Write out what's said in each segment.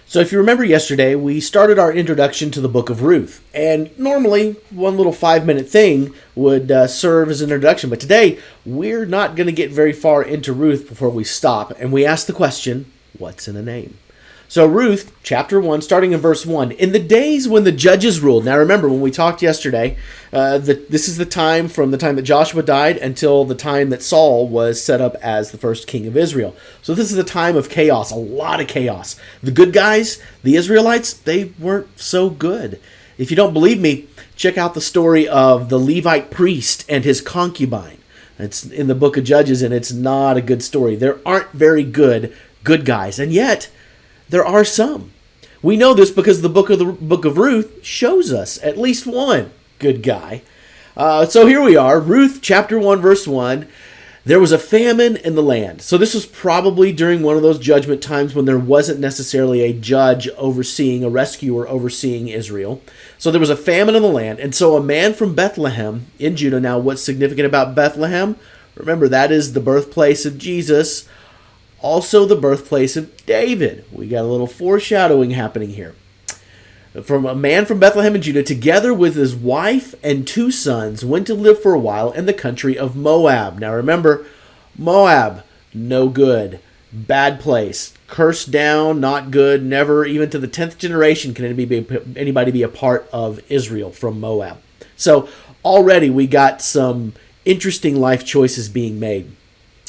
So if you remember yesterday, we started our introduction to the book of Ruth. And normally, one little 5-minute thing would serve as an introduction. But today, we're not going to get very far into Ruth before we stop. And we ask the question, what's in a name? So Ruth, chapter 1, starting in verse 1. In the days when the judges ruled. Now remember, when we talked yesterday, this is the time from the time that Joshua died until the time that Saul was set up as the first king of Israel. So this is a time of chaos, a lot of chaos. The good guys, the Israelites, they weren't so good. If you don't believe me, check out the story of the Levite priest and his concubine. It's in the book of Judges, and it's not a good story. There aren't very good guys, and yet there are some. We know this because the book of Ruth shows us at least one good guy. So here we are, Ruth chapter 1, verse 1. There was a famine in the land. So this was probably during one of those judgment times when there wasn't necessarily a judge overseeing, a rescuer overseeing Israel. So there was a famine in the land. And so a man from Bethlehem in Judah. Now, what's significant about Bethlehem? Remember, that is the birthplace of Jesus. Also the birthplace of David. We got a little foreshadowing happening here. From a man from Bethlehem in Judah, together with his wife and 2 sons, went to live for a while in the country of Moab. Now remember, Moab, no good, bad place, cursed down, not good, never, even to the 10th generation can anybody be a part of Israel from Moab. So already we got some interesting life choices being made.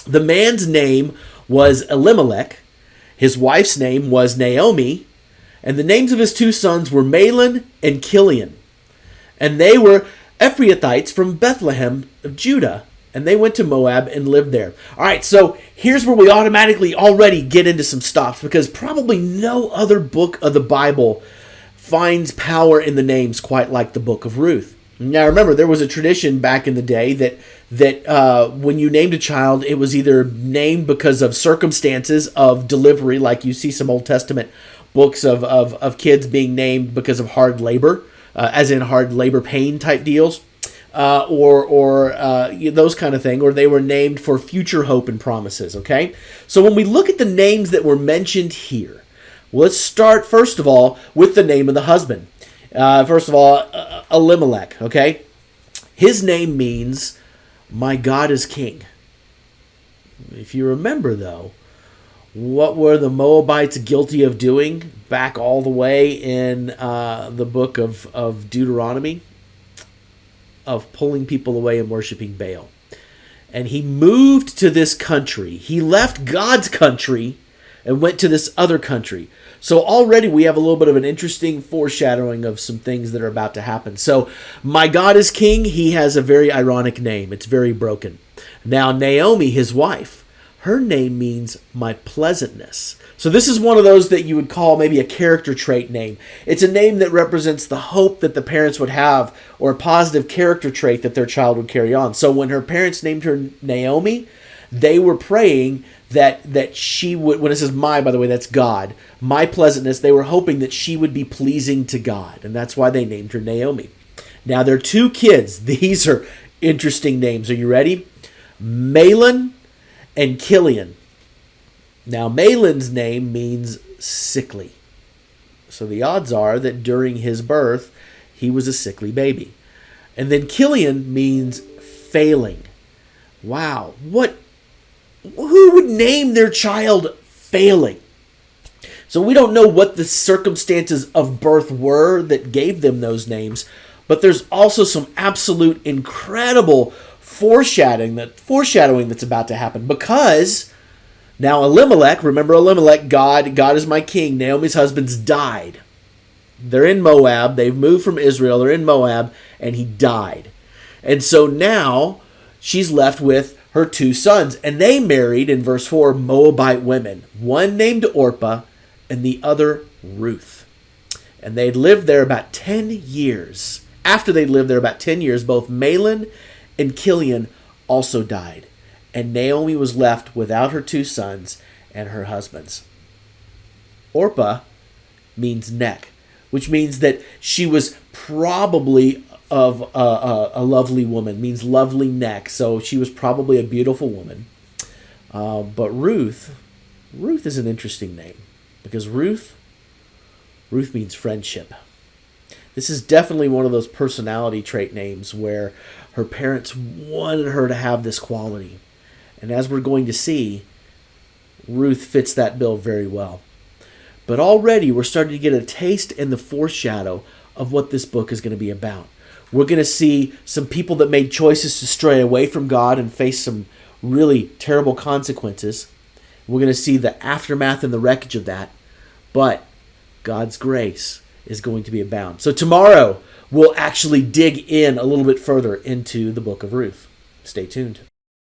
The man's name was Elimelech, his wife's name was Naomi, and the names of his 2 sons were Maylen and Killian. And they were Ephrathites from Bethlehem of Judah, and they went to Moab and lived there. All right, so here's where we automatically already get into some stops, because probably no other book of the Bible finds power in the names quite like the book of Ruth. Now remember, there was a tradition back in the day that when you named a child, it was either named because of circumstances of delivery, like you see some Old Testament books of kids being named because of hard labor, as in hard labor pain type deals, or those kind of thing, or they were named for future hope and promises, okay? So when we look at the names that were mentioned here, let's start, first of all, with the name of the husband. First of all, Elimelech, okay? His name means, my God is king. If you remember, though, what were the Moabites guilty of doing back all the way in the book of Deuteronomy? Of pulling people away and worshiping Baal. And he moved to this country. He left God's country and went to this other country. So already we have a little bit of an interesting foreshadowing of some things that are about to happen. So my God is king. He has a very ironic name. It's very broken. Now Naomi, his wife, her name means my pleasantness. So this is one of those that you would call maybe a character trait name. It's a name that represents the hope that the parents would have, or a positive character trait that their child would carry on. So when her parents named her Naomi, they were praying that she would, when it says my, by the way, that's God, my pleasantness, they were hoping that she would be pleasing to God. And that's why they named her Naomi. Now, there are 2 kids. These are interesting names. Are you ready? Maylen and Killian. Now, Maylen's name means sickly. So the odds are that during his birth, he was a sickly baby. And then Killian means failing. Wow, who would name their child failing? So we don't know what the circumstances of birth were that gave them those names, but there's also some absolute incredible foreshadowing that's about to happen, because now Elimelech, remember Elimelech, God is my king, Naomi's husband's died. They're in Moab, they've moved from Israel, they're in Moab, and he died. And so now she's left with her 2 sons, and they married, in verse 4, Moabite women, one named Orpah and the other Ruth. And they'd lived there about 10 years. After they'd lived there about 10 years, both Maylen and Killian also died, and Naomi was left without her 2 sons and her husbands. Orpah means neck, which means that she was probably of a lovely woman, means lovely neck. So she was probably a beautiful woman. But Ruth is an interesting name, because Ruth Ruth means friendship. This is definitely one of those personality trait names where her parents wanted her to have this quality. And as we're going to see, Ruth fits that bill very well. But already we're starting to get a taste and the foreshadow of what this book is going to be about. We're going to see some people that made choices to stray away from God and face some really terrible consequences. We're going to see the aftermath and the wreckage of that. But God's grace is going to be abound. So tomorrow we'll actually dig in a little bit further into the book of Ruth. Stay tuned.